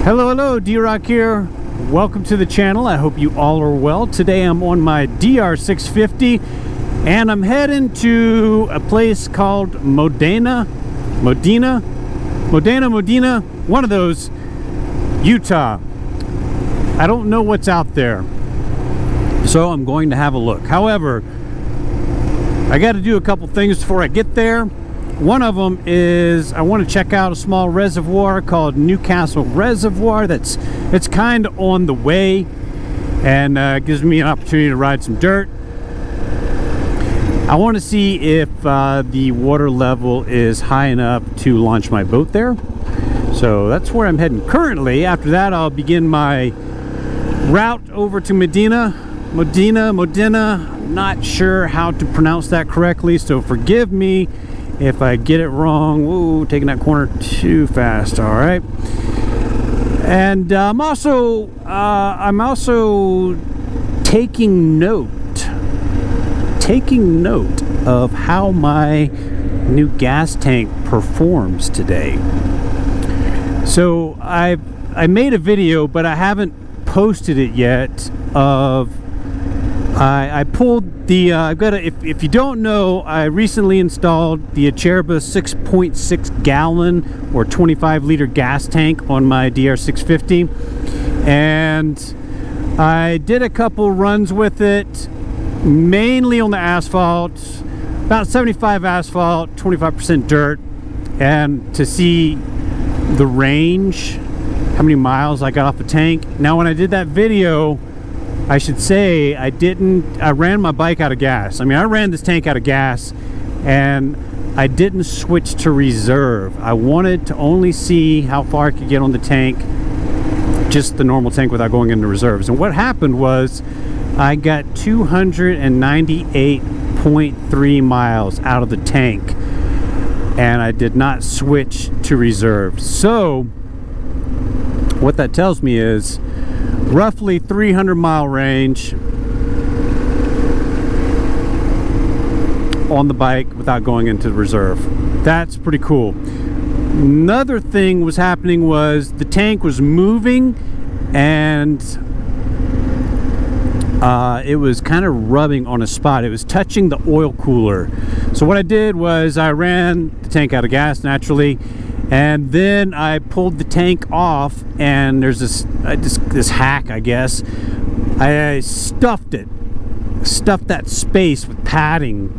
Hello, D-Rock here. Welcome to the channel. I hope you all are well. Today I'm on my DR650 and I'm heading to a place called Modena, one of those, Utah. I don't know what's out there, so I'm going to have a look. However, I got to do a couple things before I get there. One of them is I want to check out a small reservoir called Newcastle Reservoir. It's kind of on the way, and gives me an opportunity to ride some dirt. I want to see if the water level is high enough to launch my boat there. So that's where I'm heading currently. After that, I'll begin my route over to Modena. I'm not sure how to pronounce that correctly, so forgive me if I get it wrong. Whoa, taking that corner too fast. All right. And I'm also taking note of how my new gas tank performs today. So I made a video, but I haven't posted it yet. I pulled the if you don't know, I recently installed the Acerba 6.6 gallon or 25 liter gas tank on my DR650, and I did a couple runs with it, mainly on the asphalt, about 75 asphalt, 25% dirt, and to see the range, how many miles I got off the tank. Now when I did that video, I should say I ran my bike out of gas. I mean, I ran this tank out of gas, and I didn't switch to reserve. I wanted to only see how far I could get on the tank, just the normal tank without going into reserves. And what happened was I got 298.3 miles out of the tank, and I did not switch to reserve. So what that tells me is roughly 300-mile range on the bike without going into reserve. That's pretty cool. Another thing was happening was the tank was moving, and it was kind of rubbing on a spot. It was touching the oil cooler. So what I did was I ran the tank out of gas naturally, and then I pulled the tank off, and there's this hack, I guess. I stuffed that space with padding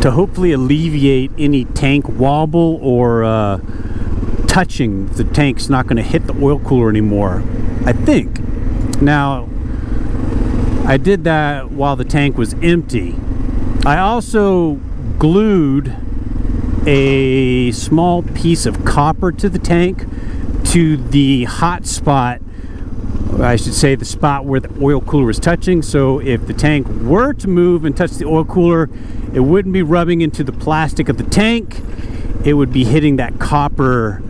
to hopefully alleviate any tank wobble or touching. The tank's not going to hit the oil cooler anymore, I think. Now, I did that while the tank was empty. I also glued a small piece of copper to the tank, to the hot spot, I should say the spot where the oil cooler was touching. So if the tank were to move and touch the oil cooler, it wouldn't be rubbing into the plastic of the tank. It would be hitting that copper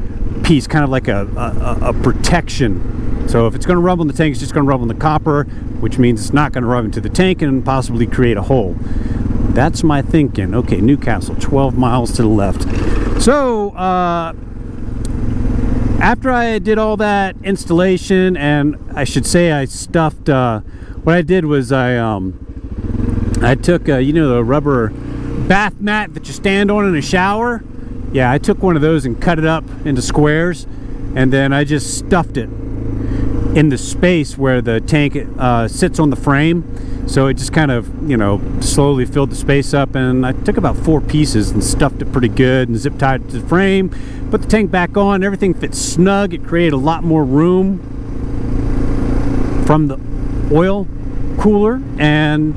piece, kind of like a protection. So if it's going to rub on the tank, it's just going to rub on the copper, which means it's not going to rub into the tank and possibly create a hole. That's my thinking. Okay, Newcastle, 12 miles to the left. So after I did all that installation, and I should say I stuffed, what I did was I took you know, the rubber bath mat that you stand on in a shower. Yeah, I took one of those and cut it up into squares, and then I just stuffed it in the space where the tank sits on the frame. So it just kind of, you know, slowly filled the space up, and I took about 4 pieces and stuffed it pretty good and zip tied it to the frame, put the tank back on. Everything fits snug. It created a lot more room from the oil cooler, and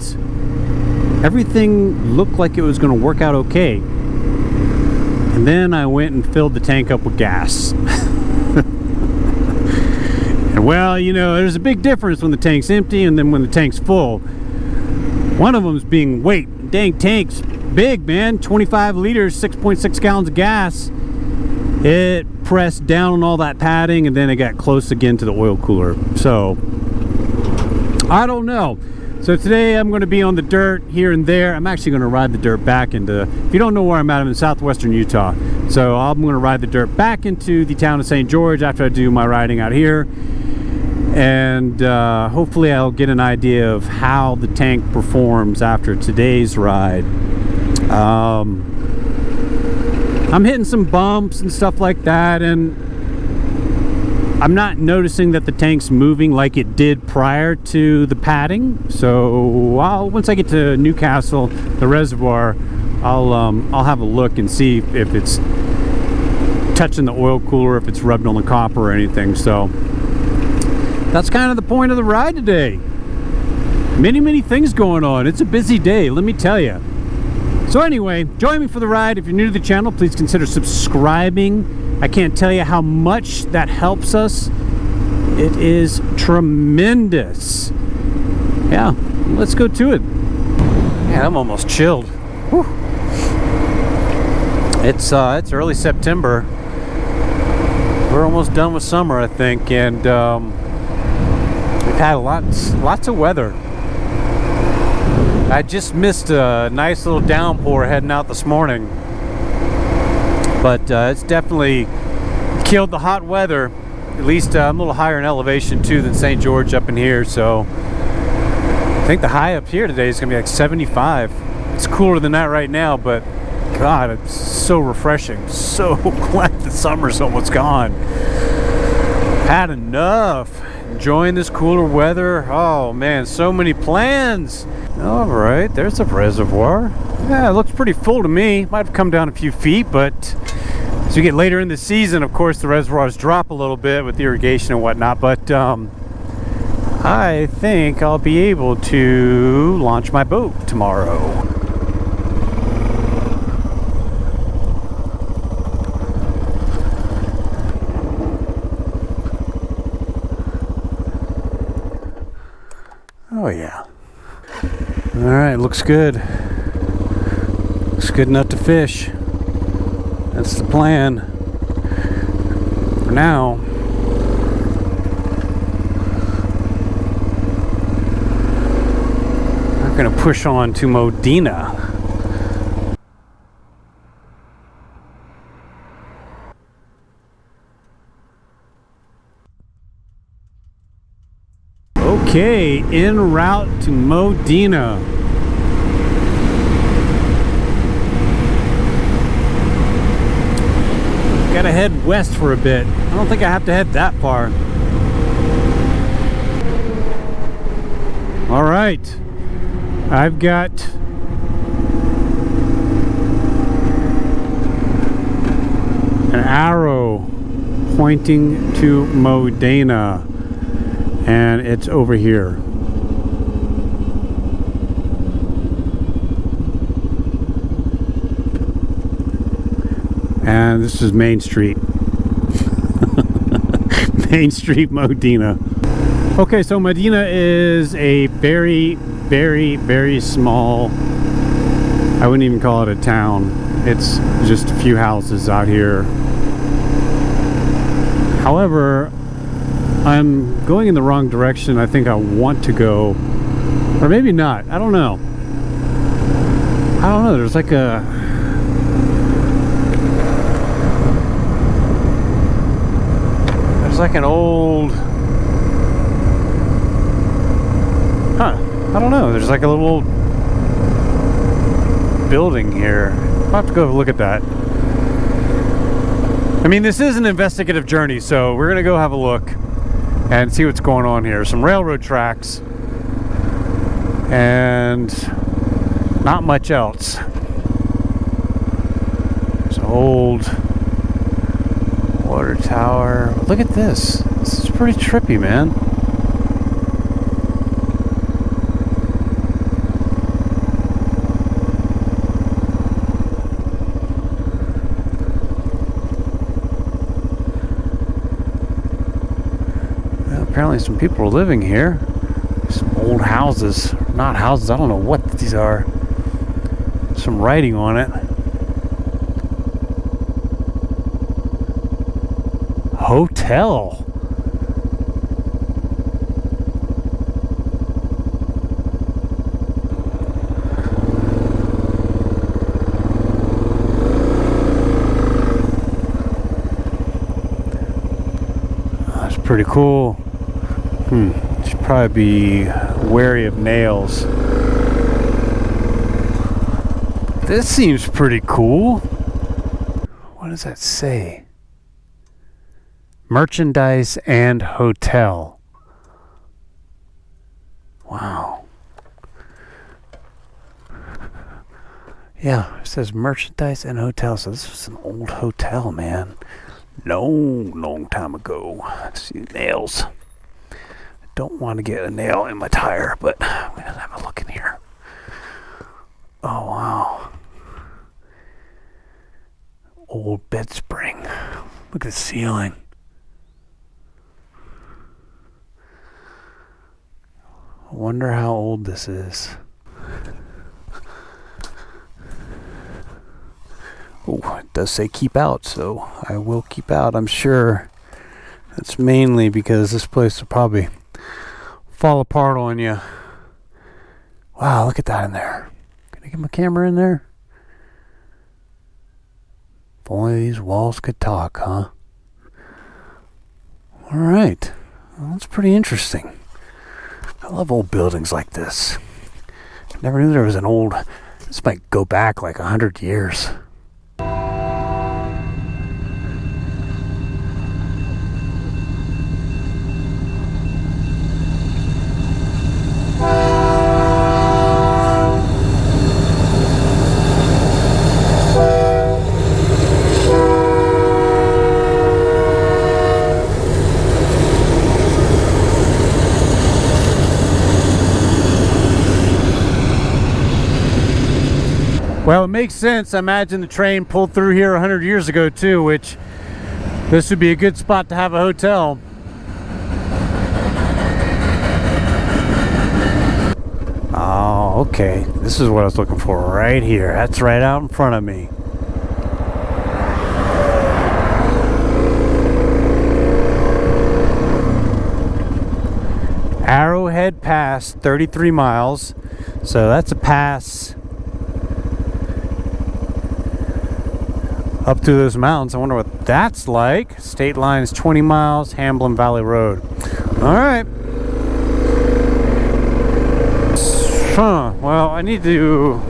everything looked like it was going to work out okay. And then I went and filled the tank up with gas. And well, you know, there's a big difference when the tank's empty and then when the tank's full. One of them is being weight. Dang, tank's big, man. 25 liters, 6.6 gallons of gas. It pressed down on all that padding, and then it got close again to the oil cooler. So I don't know. So today I'm going to be on the dirt here and there. I'm actually going to ride the dirt back into, if you don't know where I'm at, I'm in Southwestern Utah. So I'm going to ride the dirt back into the town of St. George after I do my riding out here. And hopefully I'll get an idea of how the tank performs after today's ride. I'm hitting some bumps and stuff like that, and I'm not noticing that the tank's moving like it did prior to the padding. So once I get to Newcastle, the reservoir, I'll have a look and see if it's touching the oil cooler, if it's rubbed on the copper or anything. So that's kind of the point of the ride today. Many things going on. It's a busy day, let me tell you. So anyway, join me for the ride. If you're new to the channel, please consider subscribing. I can't tell you how much that helps us. It is tremendous. Yeah, let's go to it. Yeah, I'm almost chilled. Whew. It's early September. We're almost done with summer, I think, and we've had lots of weather. I just missed a nice little downpour heading out this morning, but it's definitely killed the hot weather. At least I'm a little higher in elevation too than St. George up in here, so I think the high up here today is gonna be like 75. It's cooler than that right now, but God, it's so refreshing. So glad the summer's almost gone. Had enough. Enjoying this cooler weather. Oh man, so many plans. All right, there's a reservoir. Yeah, it looks pretty full to me. Might have come down a few feet, but as you get later in the season, of course, the reservoirs drop a little bit with irrigation and whatnot. But I think I'll be able to launch my boat tomorrow. Oh yeah. All right, looks good. Looks good enough to fish. That's the plan. For now. I'm gonna push on to Modena. Okay, en route to Modena. Gotta head west for a bit. I don't think I have to head that far. All right, I've got an arrow pointing to Modena. And it's over here. And this is Main Street. Main Street, Modena. Okay, so Modena is a very small, I wouldn't even call it a town. It's just a few houses out here. However, I'm going in the wrong direction. I think I want to go, or maybe not. I don't know. There's like an old, I don't know. There's like a little old building here. I'll have to go look at that. I mean, this is an investigative journey, so we're gonna go have a look and see what's going on here. Some railroad tracks and not much else. There's an old water tower. Look at this. This is pretty trippy, man. Apparently some people are living here. Some old houses. Not houses, I don't know what these are. Some writing on it. Hotel. pretty cool. Should probably be wary of nails. This seems pretty cool. What does that say? Merchandise and hotel. Wow. Yeah, it says merchandise and hotel. So this was an old hotel, man. Long time ago. Let's see, nails. I don't want to get a nail in my tire, but I'm going to have a look in here. Oh, wow. Old bed spring. Look at the ceiling. I wonder how old this is. Oh, it does say keep out, so I will keep out, I'm sure. That's mainly because this place will probably fall apart on you. Wow, look at that in there. Can I get my camera in there? If only these walls could talk, huh? Alright. Well, that's pretty interesting. I love old buildings like this. Never knew there was an old... This might go back like 100 years. Well, it makes sense. I imagine the train pulled through here 100 years ago too, which this would be a good spot to have a hotel. Oh, okay. This is what I was looking for right here. That's right out in front of me. Arrowhead Pass, 33 miles. So that's a pass up through those mountains. I wonder what that's like. State line is 20 miles, Hamblin Valley Road. All right. Well, I need to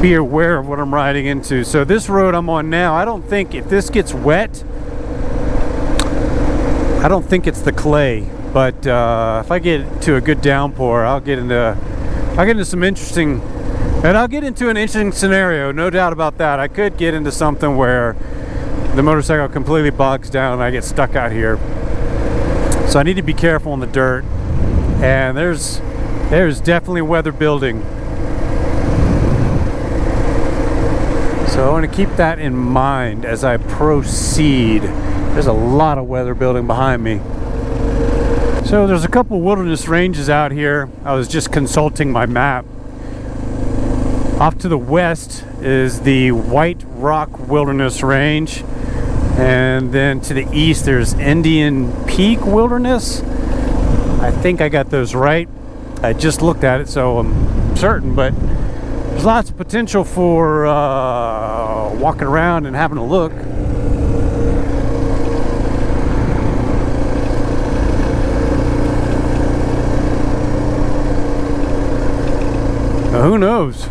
be aware of what I'm riding into. So this road I'm on now, I don't think if this gets wet, I don't think it's the clay. But if I get to a good downpour, I'll get into some interesting. And I'll get into an interesting scenario, no doubt about that. I could get into something where the motorcycle completely bogs down and I get stuck out here. So I need to be careful on the dirt. And there's definitely weather building. So I want to keep that in mind as I proceed. There's a lot of weather building behind me. So there's a couple wilderness ranges out here. I was just consulting my map. Off to the west is the White Rock Wilderness Range, and then to the east there's Indian Peak Wilderness. I think I got those right. I just looked at it, so I'm certain, but there's lots of potential for walking around and having a look. Now, who knows?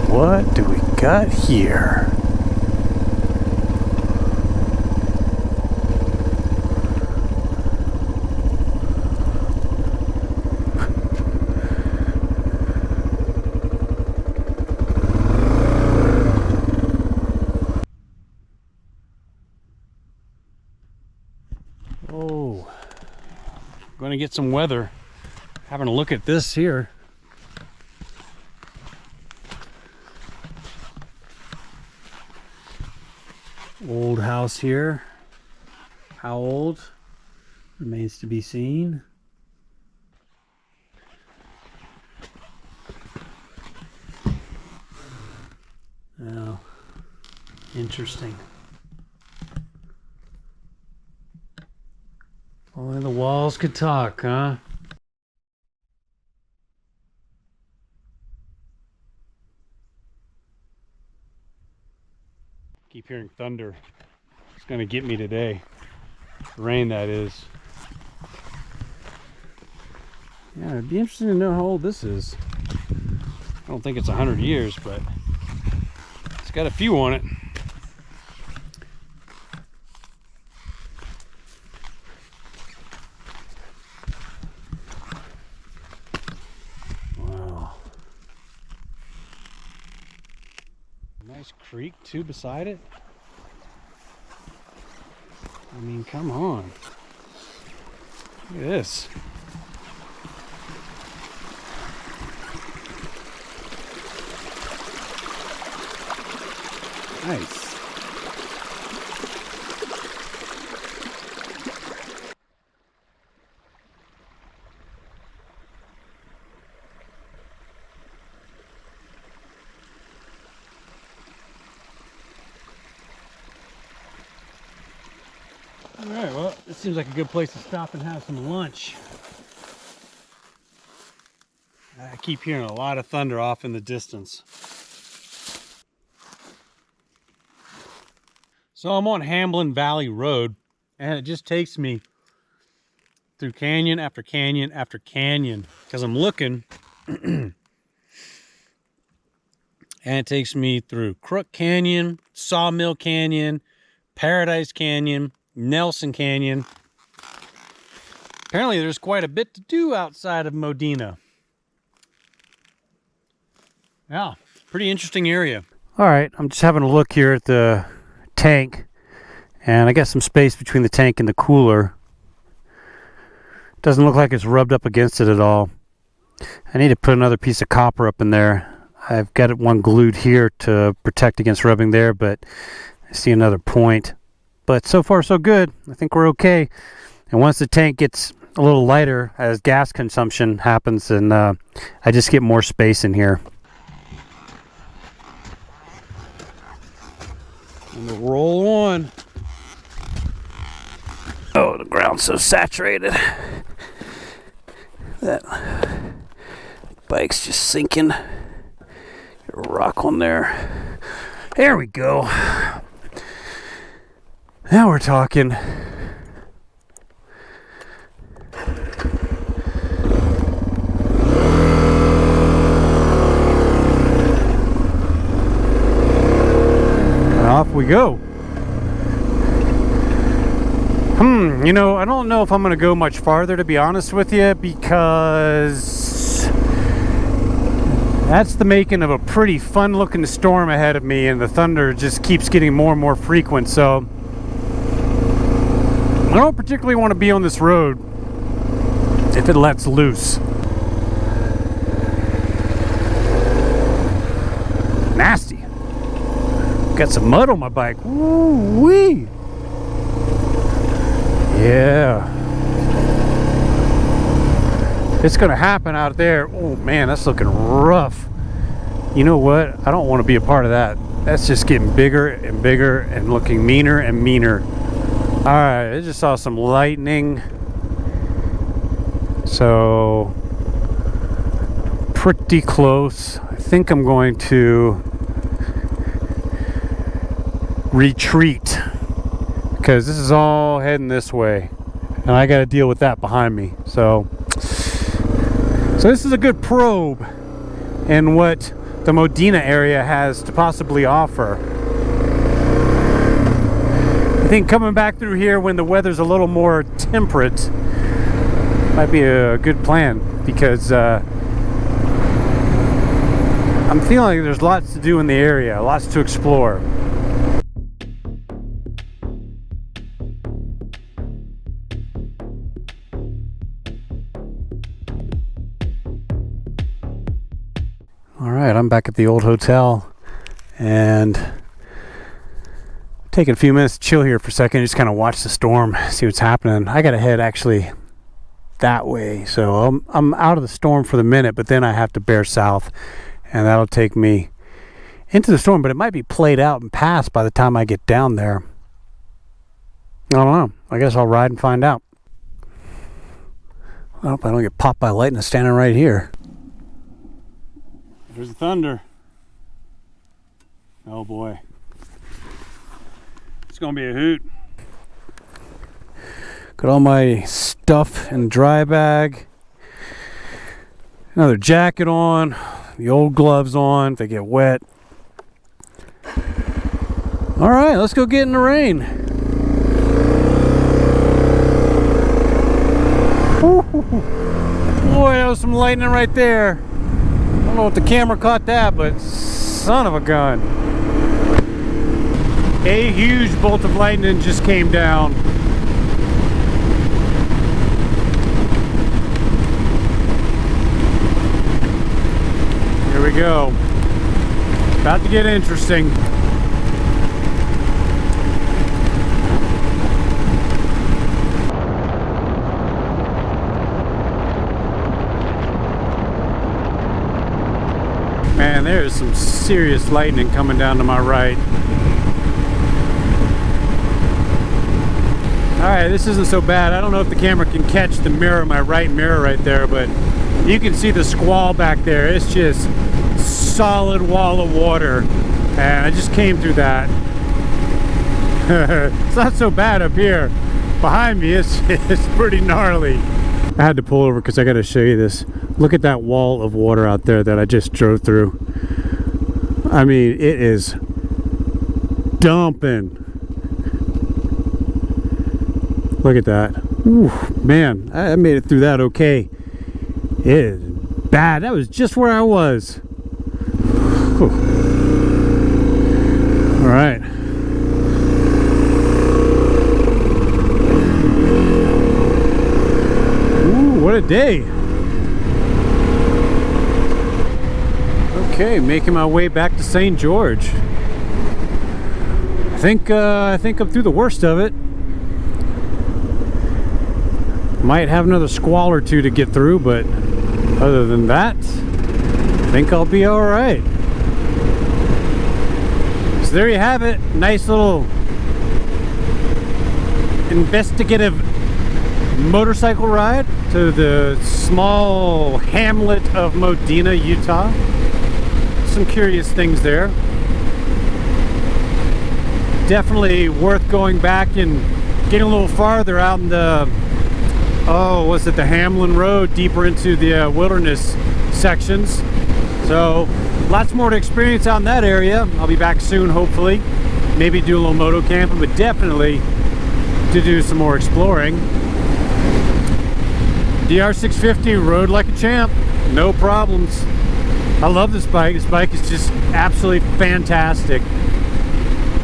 What do we got here? Oh, I'm going to get some weather. Having a look at this here. Old house here. How old remains to be seen. Oh, interesting. Only the walls could talk, huh? Keep hearing thunder. It's gonna get me today. Rain, that is. Yeah, it'd be interesting to know how old this is. I don't think it's 100 years, but it's got a few on it. Wow. Nice creek too beside it. I mean, come on. Look at this. Nice. All right, well, this seems like a good place to stop and have some lunch. I keep hearing a lot of thunder off in the distance. So I'm on Hamblin Valley Road, and it just takes me through canyon after canyon after canyon, because I'm looking, and it takes me through Crook Canyon, Sawmill Canyon, Paradise Canyon, Nelson Canyon. Apparently there's quite a bit to do outside of Modena. Yeah, pretty interesting area. All right, I'm just having a look here at the tank, and I got some space between the tank and the cooler. Doesn't look like it's rubbed up against it at all. I need to put another piece of copper up in there. I've got it one glued here to protect against rubbing there, but I see another point. But so far so good. I think we're okay. And once the tank gets a little lighter as gas consumption happens, and I just get more space in here. And we'll roll on. Oh, the ground's so saturated. That bike's just sinking. Get a rock on there. There we go. Now we're talking. Off we go. You know, I don't know if I'm going to go much farther, to be honest with you, because that's the making of a pretty fun looking storm ahead of me, and the thunder just keeps getting more and more frequent. So I don't particularly want to be on this road if it lets loose. Nasty. Got some mud on my bike. Woo-wee. Yeah. It's gonna happen out there. Oh man, that's looking rough. You know what? I don't want to be a part of that. That's just getting bigger and bigger and looking meaner and meaner. Alright, I just saw some lightning. So pretty close. I think I'm going to retreat, because this is all heading this way and I got to deal with that behind me. So this is a good probe in what the Modena area has to possibly offer. I think coming back through here when the weather's a little more temperate might be a good plan, because I'm feeling like there's lots to do in the area, lots to explore. Alright, I'm back at the old hotel, and taking a few minutes to chill here for a second, just kind of watch the storm, see what's happening. I gotta head actually that way, so I'm out of the storm for the minute, but then I have to bear south, and that'll take me into the storm, but it might be played out and passed by the time I get down there. I don't know. I guess I'll ride and find out. I hope I don't get popped by lightning standing right here. There's the thunder. Oh boy. It's gonna be a hoot. Got all my stuff in the dry bag. Another jacket on. The old gloves on if they get wet. Alright, let's go get in the rain. Boy, that was some lightning right there. I don't know if the camera caught that, but son of a gun. A huge bolt of lightning just came down. Here we go. About to get interesting. Man, there's some serious lightning coming down to my right. Alright, this isn't so bad. I don't know if the camera can catch the mirror, my right mirror right there, but you can see the squall back there. It's just solid wall of water. And I just came through that. It's not so bad up here. Behind me, it's pretty gnarly. I had to pull over because I got to show you this. Look at that wall of water out there that I just drove through. I mean, it is dumping. Look at that. Ooh, man, I made it through that okay. It is bad. That was just where I was. Whew. All right. Ooh, what a day. Okay, making my way back to St. George. I think I'm through the worst of it. Might have another squall or two to get through, but other than that, I think I'll be all right. So there you have it. Nice little investigative motorcycle ride to the small hamlet of Modena, Utah. Some curious things there. Definitely worth going back and getting a little farther out in the was it the Hamlin Road, deeper into the wilderness sections. So lots more to experience out in that area. I'll be back soon, hopefully. Maybe do a little moto camping, but definitely to do some more exploring. DR650 rode like a champ, no problems. I love this bike. This bike is just absolutely fantastic.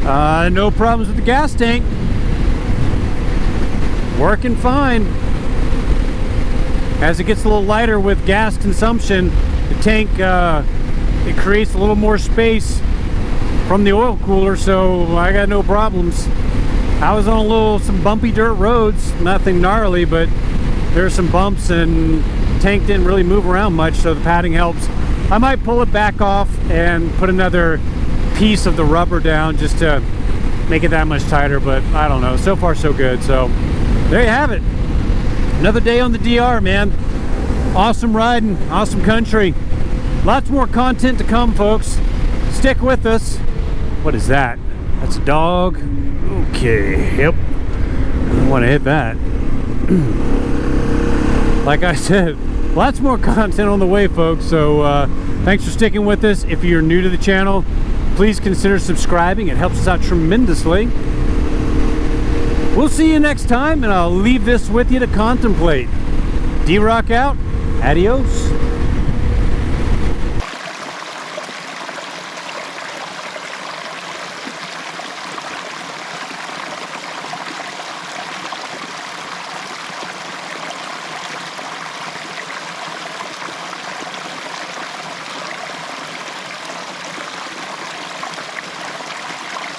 No problems with the gas tank. Working fine. As it gets a little lighter with gas consumption, the tank, it creates a little more space from the oil cooler, so I got no problems. I was on some bumpy dirt roads, nothing gnarly, but there are some bumps and the tank didn't really move around much, so the padding helps. I might pull it back off and put another piece of the rubber down just to make it that much tighter, but I don't know. So far so good. So there you have it. Another day on the DR, man. Awesome riding, awesome country. Lots more content to come, folks. Stick with us. What is that? That's a dog. Okay, yep. I don't want to hit that. Like I said, lots more content on the way, folks. So thanks for sticking with us. If you're new to the channel, please consider subscribing. It helps us out tremendously. We'll see you next time, and I'll leave this with you to contemplate. D-Rock out. Adios.